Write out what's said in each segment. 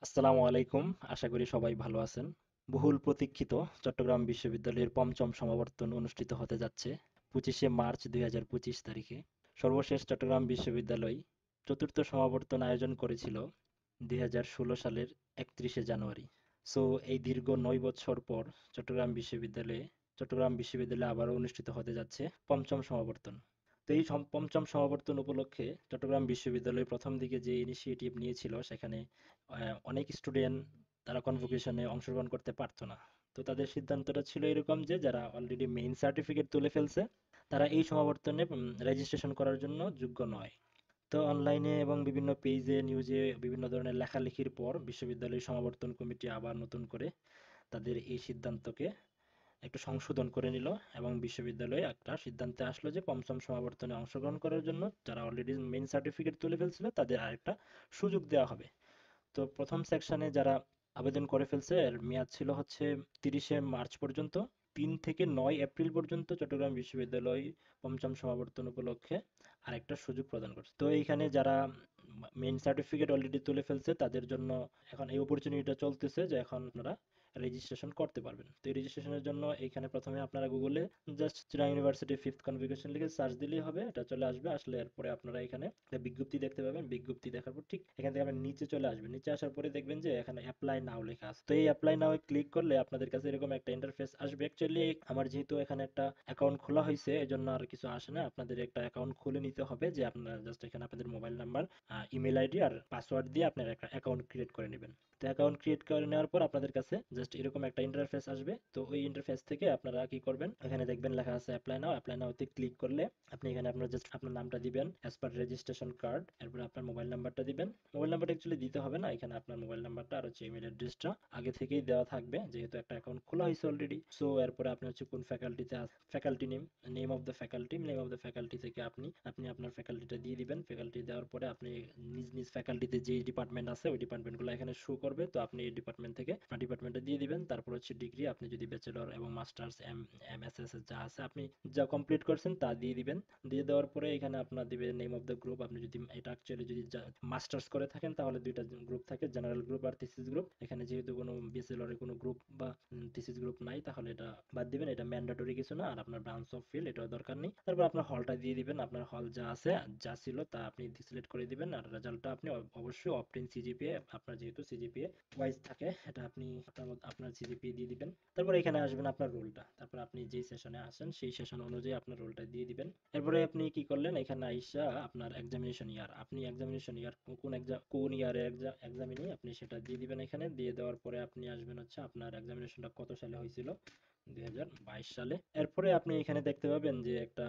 আসসালামু আলাইকুম। আশা করি সবাই ভালো আছেন। বহুল প্রতীক্ষিত চট্টগ্রাম বিশ্ববিদ্যালয়ের পঞ্চম সমাবর্তন অনুষ্ঠিত হতে যাচ্ছে 25শে মার্চ 2025 তারিখে। সর্বশেষ চট্টগ্রাম বিশ্ববিদ্যালয় চতুর্থ সমাবর্তন আয়োজন করেছিল 2016 সালের 31শে জানুয়ারি। সো এই দীর্ঘ 9 বছর পর চট্টগ্রাম বিশ্ববিদ্যালয়ে আবারও অনুষ্ঠিত হতে যাচ্ছে পঞ্চম সমাবর্তন। তো এই পঞ্চম সমাবর্তন উপলক্ষে চট্টগ্রাম বিশ্ববিদ্যালয় প্রথম দিকে যে ইনিশিয়েটিভ নিয়েছিল সেখানে অনেক স্টুডেন্ট তারা কনভোকেশনে অংশগ্রহণ করতে পারতো না। তো তাদের সিদ্ধান্তটা ছিল এরকম যে যারা অলরেডি মেইন সার্টিফিকেট তুলে ফেলছে তারা এই সমাবর্তনে রেজিস্ট্রেশন করার জন্য যোগ্য নয়। তো অনলাইনে এবং বিভিন্ন পেজে নিউজে বিভিন্ন ধরনের লেখালেখির পর বিশ্ববিদ্যালয় সমাবর্তন কমিটি আবার নতুন করে তাদের এই সিদ্ধান্তকে একটু সংশোধন করে নিল এবং বিশ্ববিদ্যালয়ে একটা সিদ্ধান্তে আসলো যে পঞ্চম সমাবর্তনে অংশগ্রহণ করার জন্য যারা অলরেডি মেইন সার্টিফিকেট তুলে ফেলছিল তাদের আরেকটা সুযোগ দেওয়া হবে। তো প্রথম সেকশনে যারা আবেদন করে ফেলছে এর মেয়াদ ছিল হচ্ছে 30শে মার্চ পর্যন্ত। 3 থেকে 9 এপ্রিল পর্যন্ত চট্টগ্রাম বিশ্ববিদ্যালয় পঞ্চম সমাবর্তন উপলক্ষে আরেকটা সুযোগ প্রদান করছে। তো এইখানে যারা মেইন সার্টিফিকেট অলরেডি তুলে ফেলছে তাদের জন্য এখন এই অপরচুনিটিটা চলতেছে যে এখন আপনারা রেজিস্ট্রেশন করতে পারবেন। তো এই রেজিস্ট্রেশনের জন্য এইখানে প্রথমে আপনারা গুগলে just Chirang university fifth convocation লিখে সার্চ দিলেই হবে, এটা চলে আসবে। আসলে এরপরে আপনারা এখানে একটা বিজ্ঞপ্তি দেখতে পাবেন, বিজ্ঞপ্তি দেখার পর ঠিক এখান থেকে আপনার নিচে চলে আসবেন। নিচে আসার পরে দেখবেন যে এখানে অ্যাপ্লাই নাও লেখা আছে। তো এই অ্যাপ্লাই নাও ক্লিক করলে আপনাদের কাছে এরকম একটা ইন্টারফেস আসবে। অ্যাকচুয়ালি আমার যেহেতু এখানে একটা অ্যাকাউন্ট খোলা হয়েছে এই জন্য আর কিছু আসে না, আপনাদের একটা অ্যাকাউন্ট খুলে নিতে হবে। যে আপনারা জাস্ট এখানে আপনাদের মোবাইল নাম্বার, ইমেল আইডি আর পাসওয়ার্ড দিয়ে আপনার একটা অ্যাকাউন্ট ক্রিয়েট করে নেবেন। তো অ্যাকাউন্ট ক্রিয়েট করে নেওয়ার পর আপনাদের কাছে জাস্ট এরকম একটা ইন্টারফেস আসবে। তো ওই ইন্টারফেস থেকে আপনারা কি করবেন, এখানে দেখবেন লেখা আছে অ্যাপ্লাই নাও। অ্যাপ্লাই নাওতে ক্লিক করলে আপনি এখানে আপনার জাস্ট আপনার নামটা দিবেন অ্যাজ পার রেজিস্ট্রেশন কার্ড, এরপর আপনার মোবাইল নাম্বারটা দিবেন। মোবাইল নাম্বারটা অ্যাকচুয়ালি দিতে হবে না, এখানে আপনার মোবাইল নাম্বারটা আর হচ্ছে ইমেল অ্যাড্রেসটা আগে থেকেই দেওয়া থাকবে যেহেতু একটা অ্যাকাউন্ট খোলা হয়েছে অলরেডি। সো এরপরে আপনি হচ্ছে কোন ফ্যাকাল্টিতে, faculty name, name of the faculty থেকে আপনি আপনি আপনার ফ্যাকাল্টিটা দিয়ে দিবেন। ফ্যাকাল্টি দেওয়ার পরে আপনি নিজ নিজ ফ্যাকাল্টিতে যে ডিপার্টমেন্ট আছে ওই ডিপার্টমেন্টগুলো এখানে শো করবে। তো আপনি এই ডিপার্টমেন্ট থেকে আপনার ডিপার্টমেন্টটা দিয়ে দিবেন। তারপর হচ্ছে ডিগ্রি, আপনি যদি ব্যাচেলর এবং মাস্টার্স এমএসএস যা আছে আপনি যা কমপ্লিট করছেন তা দিয়ে দিবেন। দিয়ে দেওয়ার পরে এখানে আপনার দিবে নেম অফ দ্য গ্রুপ। আপনি যদি এটা অ্যাকচুয়ালি যদি মাস্টার্স করে থাকেন তাহলে দুইটা গ্রুপ থাকে, জেনারেল গ্রুপ আর থিসিস গ্রুপ। এখানে যেহেতু কোনো ব্যাচেলরের কোনো গ্রুপ বা থিসিস গ্রুপ নাই তাহলে এটা বাদ দিবেন, এটা ম্যান্ডেটরি কিছু না। আর আপনার ব্রাঞ্চ অফ ফিল্ড এটাও দরকার নেই। তারপর আপনার হলটা দিয়ে দিবেন, আপনার হল যা আছে যা ছিল তা আপনি সিলেক্ট করে দিবেন। আর রেজাল্টটা আপনি অবশ্যই অপটিন সিজিপিএ, আপনার যেহেতু সিজিপিএ ওয়াইজ থাকে এটা আপনি আপনার সিজিপিএ দিয়ে দিবেন। তারপর এখানে আসবেন আপনার রোলটা, তারপর আপনি যেই সেশনে আসেন সেই সেশন অনুযায়ী আপনার রোলটা দিয়ে দিবেন। এরপরে আপনি কি করলেন, এখানে আইসা আপনার এক্সামিনেশন ইয়ার, আপনি এক্সামিনেশন ইয়ার কোন ইয়ারে এক্সামিনি আপনি সেটা দিয়ে দিবেন। এখানে দিয়ে দেওয়ার পরে আপনি আসবেন হচ্ছে আপনার এক্সামিনেশনটা কত সালে হয়েছিল, 2022 সালে। এরপরে আপনি এখানে দেখতে পাবেন যে একটা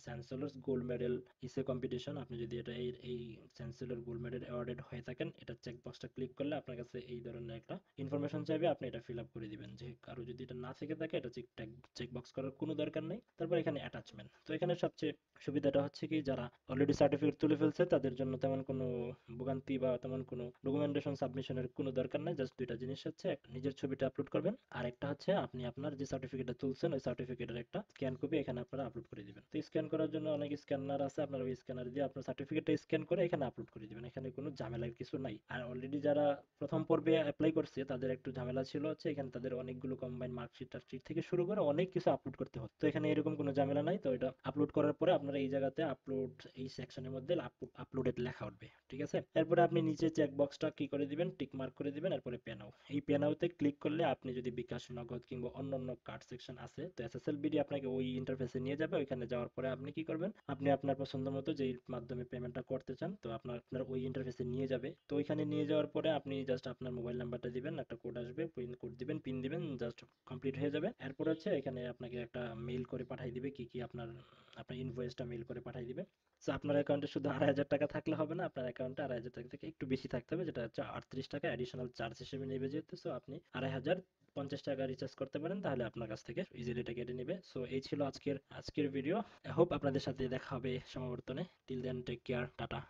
চ্যান্সেলর্স গোল্ড মেডেল ইসে কম্পিটিশন। আপনি যদি এটা এই চ্যান্সেলর গোল্ড মেডেল অ্যাওয়ার্ডেড হয়ে থাকেন, এটা চেক বক্সটা ক্লিক করলে আপনার কাছে এই ধরনের একটা ইনফরমেশন চাইবে, আপনি এটা ফিল আপ করে দিবেন। যে কারো যদি এটা না থেকে থাকে এটা চেক বক্স করার কোনো দরকার নেই। তারপর এখানে অ্যাটাচমেন্ট। তো এখানে সবচেয়ে সুবিধাটা হচ্ছে কি, যারা অলরেডি সার্টিফিকেট তুলে ফেলছে তাদের জন্য তেমন কোনো ভোগান্তি বা তেমন কোনো ডকুমেন্টেশন সাবমিশনের কোনো দরকার নাই। জাস্ট দুইটা জিনিস হচ্ছে, নিজের ছবিটা আপলোড করবেন আর একটা হচ্ছে আপনি আপনার যে সার্টিফিকেটটা তুলছেন ওই সার্টিফিকেটের একটা স্ক্যান কপি এখানে আপনারা আপলোড করে দিবেন। তো স্ক্যান করার জন্য অনেক স্ক্যানার আছে, আপনারা ওই স্ক্যানার দিয়ে আপনার সার্টিফিকেটটা স্ক্যান করে এখানে আপলোড করে দিবেন। এখানে কোনো ঝামেলার কিছু নাই। আর অলরেডি যারা প্রথম পর্বে অ্যাপ্লাই করছে তাদের একটু ঝামেলা ছিল হচ্ছে এখানে তাদের অনেকগুলো কম্বাইন মার্কশিট টার্কশিট থেকে শুরু করে অনেক কিছু আপলোড করতে হতো। তো এখানে এরকম কোনো ঝামেলা নাই। তো এটা আপলোড করার পরে আপনারা এই জায়গাতে আপলোড, এই সেকশনের মধ্যে আপলোডেড লেখা উঠবে, ঠিক আছে। এরপরে আপনি নিচে চেক বক্সটা কি করে দিবেন, টিক মার্ক করে দিবেন। এরপরে পে নাও, এই পে নাওতে ক্লিক করলে আপনি যদি বিকাশ, নগদ কিংবা অন্যান্য কার্ড সেকশন আছে তো এসএসএল বিডি আপনাকে ওই ইন্টারফেসে নিয়ে যাবে। ওইখানে যাওয়ার পরে আপনি কি করবেন, আপনি আপনার পছন্দ মতো যেই মাধ্যমে পেমেন্টটা করতে চান তো আপনার আপনার ওই ইন্টারফেসে নিয়ে যাবে। তো ওইখানে নিয়ে যাওয়ার পরে আপনি জাস্ট আপনার মোবাইল নাম্বারটা দিবেন, একটা কোড আসবে, পিন কোড দিবেন, পিন দিবেন, জাস্ট কমপ্লিট হয়ে যাবে। এরপর হচ্ছে এখানে আপনাকে একটা মেইল করে পাঠিয়ে দিবে কি কি আপনার আপনার ইনভয়েসটা মেইল করে পাঠিয়ে দিবে। সো আপনার অ্যাকাউন্টে শুধু 2,500 টাকা থাকলে হবে না, আপনার অ্যাকাউন্টে 2,500 টাকা থেকে একটু বেশি থাকতে হবে, যেটা হচ্ছে 38 টাকা অ্যাডিশনাল চার্জ হিসেবে নেবে যেহেতু। সো আপনি 2,550 টাকা রিচার্জ করতে পারেন, তাহলে আপনার কাছ থেকে ইজিলি এটা কেটে নেবে। সো এই ছিল আজকের ভিডিও। আই হোপ আপনাদের সাথে দেখা হবে সমাবর্তনে। Till then take care, tata.